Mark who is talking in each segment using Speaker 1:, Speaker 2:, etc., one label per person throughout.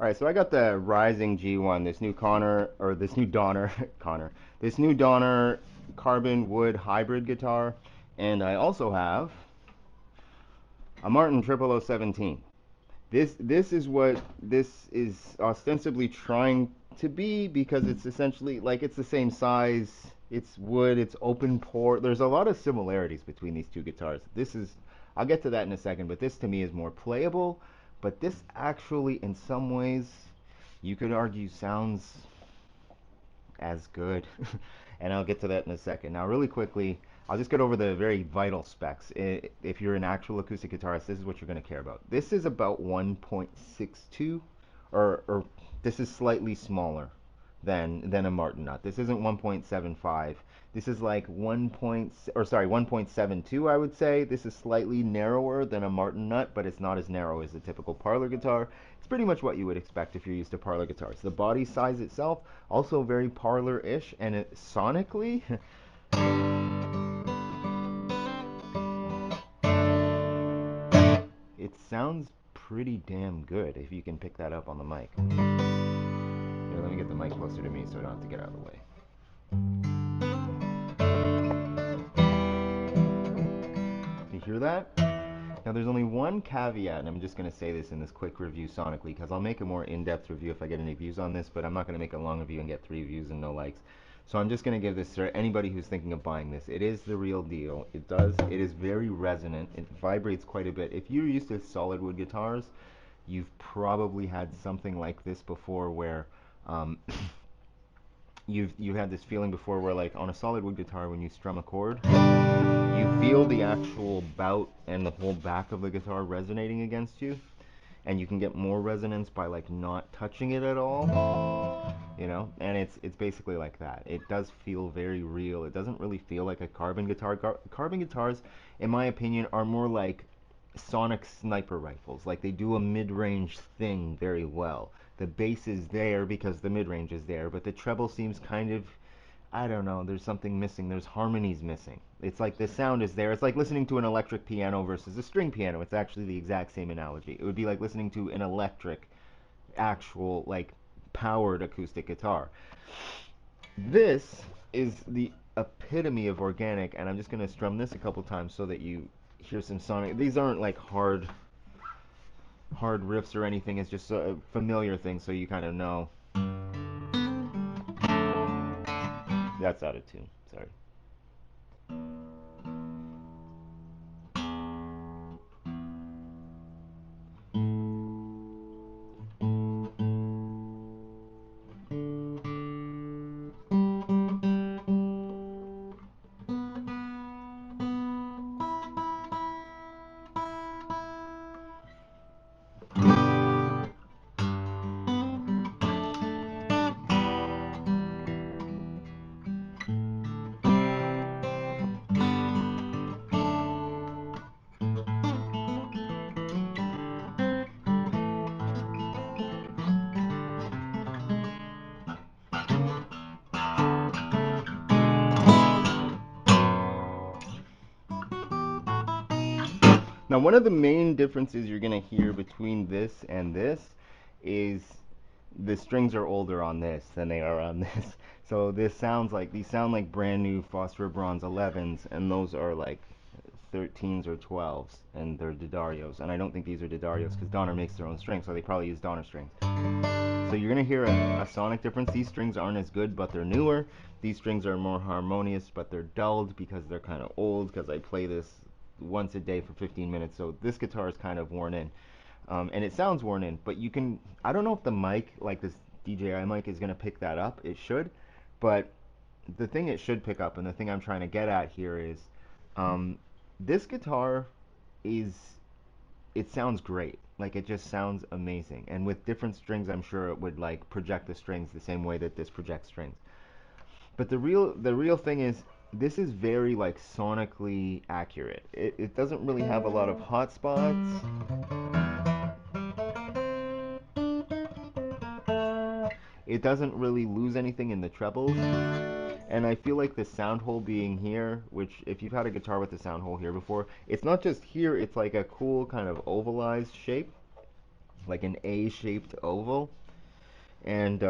Speaker 1: All right, so I got the Rising G1, this new Connor, or this new Donner, Connor, this new Donner carbon wood hybrid guitar, and I also have a Martin 00017. This is what this is ostensibly trying to be because it's essentially like it's the same size, it's wood, it's open port. There's a lot of similarities between these two guitars. This is, I'll get to that in a second, but this to me is more playable. But this actually, in some ways, you could argue sounds as good. And I'll get to that in a second. Now, really quickly, I'll just get over the very vital specs. If you're an actual acoustic guitarist, this is what you're going to care about. This is about 1.62, or this is slightly smaller than a Martin nut. This isn't 1.75. This is like 1.72, I would say. This is slightly narrower than a Martin nut, but it's not as narrow as a typical parlor guitar. It's pretty much what you would expect if you're used to parlor guitars. The body size itself, also very parlor-ish, and sonically, it sounds pretty damn good if you can pick that up on the mic. Here, let me get the mic closer to me so I don't have to get out of the way. You hear that? Now there's only one caveat, and I'm just going to say this in this quick review sonically, because I'll make a more in-depth review if I get any views on this, but I'm not going to make a long review and get 3 views and no likes. So I'm just going to give this to anybody who's thinking of buying this. It is the real deal. It is very resonant. It vibrates quite a bit. If you're used to solid wood guitars, you've probably had something like this before where um, you've had this feeling before where, like, on a solid wood guitar, when you strum a chord, you feel the actual bout and the whole back of the guitar resonating against you, and you can get more resonance by like not touching it at all, you know. And it's basically like that. It does feel very real. It doesn't really feel like a carbon guitar. Carbon guitars, in my opinion, are more like sonic sniper rifles. Like, they do a mid-range thing very well. The bass is there because the mid-range is there, but the treble seems kind of, I don't know, there's something missing. There's harmonies missing. It's like the sound is there. It's like listening to an electric piano versus a string piano. It's actually the exact same analogy. It would be like listening to an electric, actual, like, powered acoustic guitar. This is the epitome of organic, and I'm just going to strum this a couple times so that you hear some sonic. These aren't like hard riffs or anything. It's just a familiar thing, so you kind of know. That's out of tune. Sorry. Now, one of the main differences you're going to hear between this and this is the strings are older on this than they are on this. So this sounds like, these sound like brand new phosphor bronze 11s, and those are like 13s or 12s, and they're D'Addario's. And I don't think these are D'Addario's because Donner makes their own strings, so they probably use Donner strings. So you're going to hear a sonic difference. These strings aren't as good, but they're newer. These strings are more harmonious, but they're dulled because they're kind of old, because I play this once a day for 15 minutes. So this guitar is kind of worn in. And it sounds worn in, but you can, I don't know if the mic, like this DJI mic, is going to pick that up. It should, but the thing it should pick up, and the thing I'm trying to get at here is, um, this guitar is, it sounds great. Like, it just sounds amazing. And with different strings, I'm sure it would like project the strings the same way that this projects strings. But the real thing is, this is very like sonically accurate. It doesn't really have a lot of hot spots. It doesn't really lose anything in the trebles. And I feel like the sound hole being here, which if you've had a guitar with a sound hole here before, it's not just here, it's like a cool kind of ovalized shape. like an A-shaped oval, and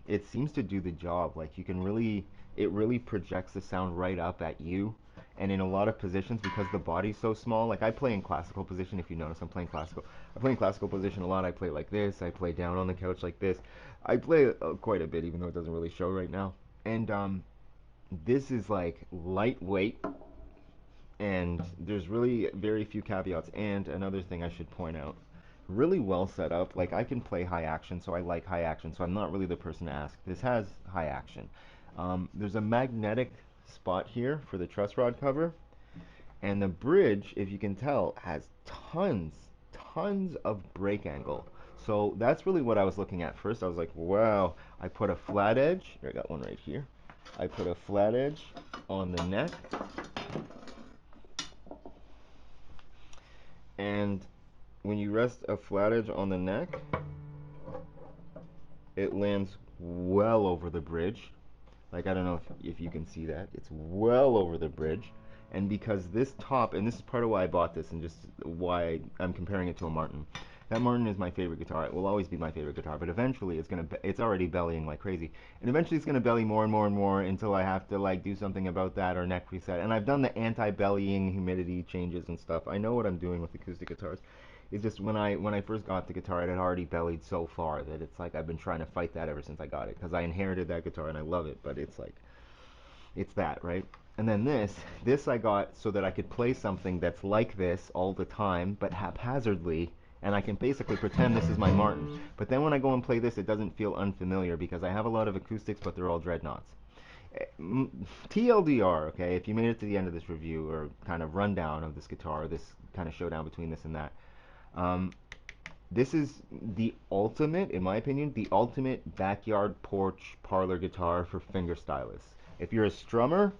Speaker 1: it seems to do the job. Like you can really, it really projects the sound right up at you. And in a lot of positions, because the body's so small, like I play in classical position. If you notice, I'm playing classical. I play in classical position a lot. I play like this. I play down on the couch like this. I play quite a bit, even though it doesn't really show right now. And this is like lightweight, and there's really very few caveats. And another thing I should point out, really well set up. Like I can play high action, so I like high action, so I'm not really the person to ask. This has high action. There's a magnetic spot here for the truss rod cover, and the bridge, if you can tell, has tons of break angle. So that's really what I was looking at first. I was like, wow, I put a flat edge. Here, I got one right here. I put a flat edge on the neck, and when you rest a flat edge on the neck, it lands well over the bridge. Like, I don't know if you can see that. It's well over the bridge. And because this top, and this is part of why I bought this and just why I'm comparing it to a Martin. That Martin is my favorite guitar. It will always be my favorite guitar, but eventually it's already bellying like crazy. And eventually it's gonna belly more and more and more until I have to like do something about that or neck reset. And I've done the anti-bellying humidity changes and stuff. I know what I'm doing with acoustic guitars. It's just when I first got the guitar, it had already bellied so far that it's like I've been trying to fight that ever since I got it, because I inherited that guitar and I love it, but it's like it's that, right? And then this I got so that I could play something that's like this all the time, but haphazardly, and I can basically pretend this is my Martin. But then when I go and play this, it doesn't feel unfamiliar because I have a lot of acoustics, but they're all dreadnaughts. TLDR, okay, if you made it to the end of this review or kind of rundown of this guitar, this kind of showdown between this and that, um, this is the ultimate, in my opinion, the ultimate backyard porch parlor guitar for finger stylists. If you're a strummer,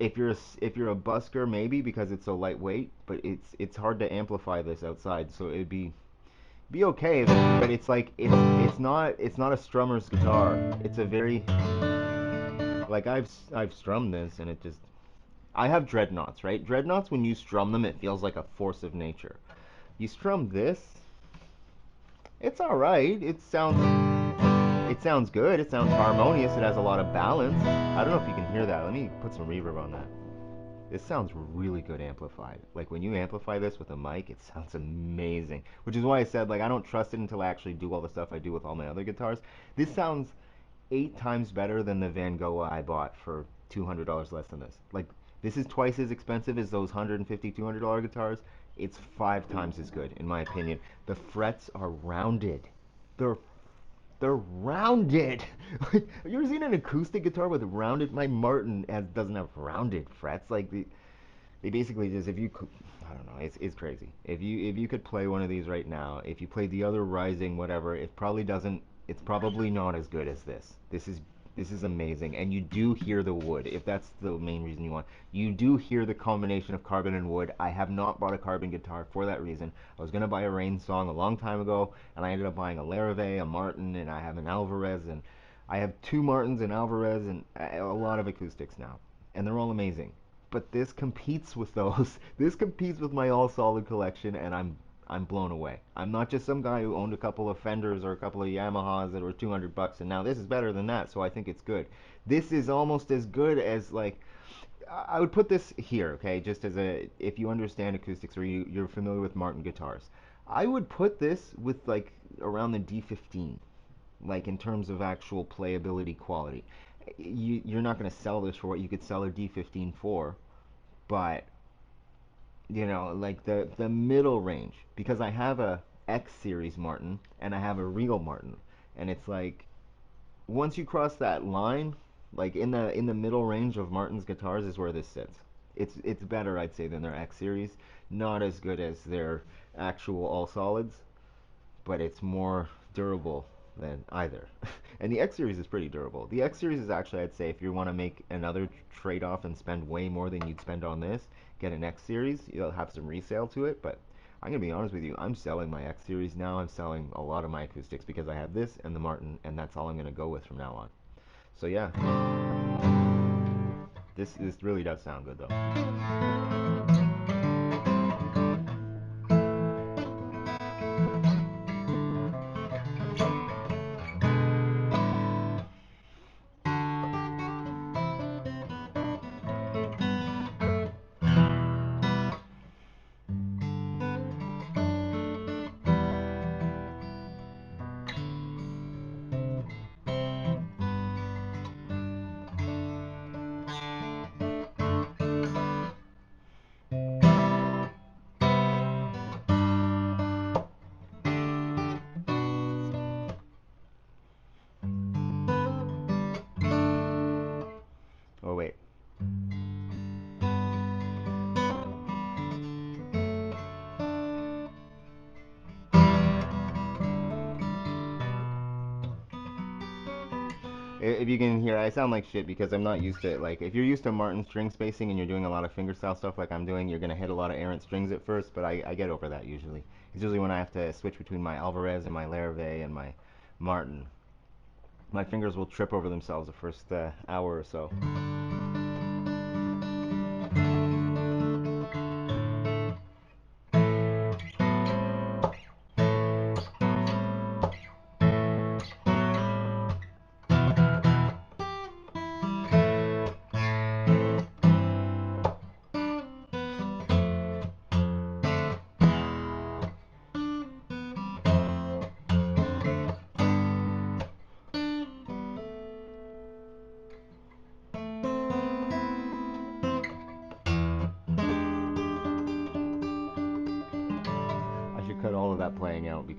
Speaker 1: if you're a busker, maybe because it's so lightweight, but it's hard to amplify this outside, so it'd be okay. But it's like it's not a strummer's guitar. It's a very like I've strummed this and it just I have dreadnaughts, right? Dreadnaughts, when you strum them, it feels like a force of nature. You strum this, it's all right. It sounds good. It sounds harmonious. It has a lot of balance. I don't know if you can hear that. Let me put some reverb on that. This sounds really good amplified. Like when you amplify this with a mic, it sounds amazing. Which is why I said like I don't trust it until I actually do all the stuff I do with all my other guitars. This sounds 8 times better than the Van Gogh I bought for $200 less than this. Like this is twice as expensive as those $150, $200 guitars. It's 5 times as good in my opinion. The frets are rounded. They're they're rounded. Have you ever seen an acoustic guitar with rounded? My Martin doesn't have rounded frets. Like they basically just if you I don't know. It's crazy. If you could play one of these right now, if you played the other Rising whatever, it probably doesn't. It's probably not as good as this. This is amazing, and you do hear the wood. If that's the main reason you want, you do hear the combination of carbon and wood. I have not bought a carbon guitar for that reason. I was gonna buy a Rain Song a long time ago, and I ended up buying a Larrivee, a Martin, and I have an Alvarez, and I have two Martins and Alvarez, and a lot of acoustics now, and they're all amazing. But this competes with those. This competes with my all solid collection, and I'm blown away. I'm not just some guy who owned a couple of Fenders or a couple of Yamahas that were $200, and now this is better than that, so I think it's good. This is almost as good as like I would put this here, okay? Just as a if you understand acoustics or you're familiar with Martin guitars, I would put this with like around the D15, like in terms of actual playability quality. You're not going to sell this for what you could sell a D15 for, but like the middle range, because I have a X series Martin and I have a real Martin, and it's like once you cross that line, like in the middle range of Martin's guitars is where this sits. It's better, I'd say, than their X series. Not as good as their actual all solids, but it's more durable than either. And the X series is pretty durable. The X series is actually, I'd say, if you want to make another trade off and spend way more than you'd spend on this, get an X series. You'll have some resale to it, but I'm gonna be honest with you. I'm selling my X series now. I'm selling a lot of my acoustics because I have this and the Martin, and that's all I'm gonna go with from now on. So yeah, this really does sound good though. If you can hear, I sound like shit because I'm not used to it. Like, if you're used to Martin string spacing and you're doing a lot of fingerstyle stuff like I'm doing, you're gonna hit a lot of errant strings at first, but I get over that usually. It's usually when I have to switch between my Alvarez and my Larrivee and my Martin. My fingers will trip over themselves the first hour or so. I should cut all of that playing out because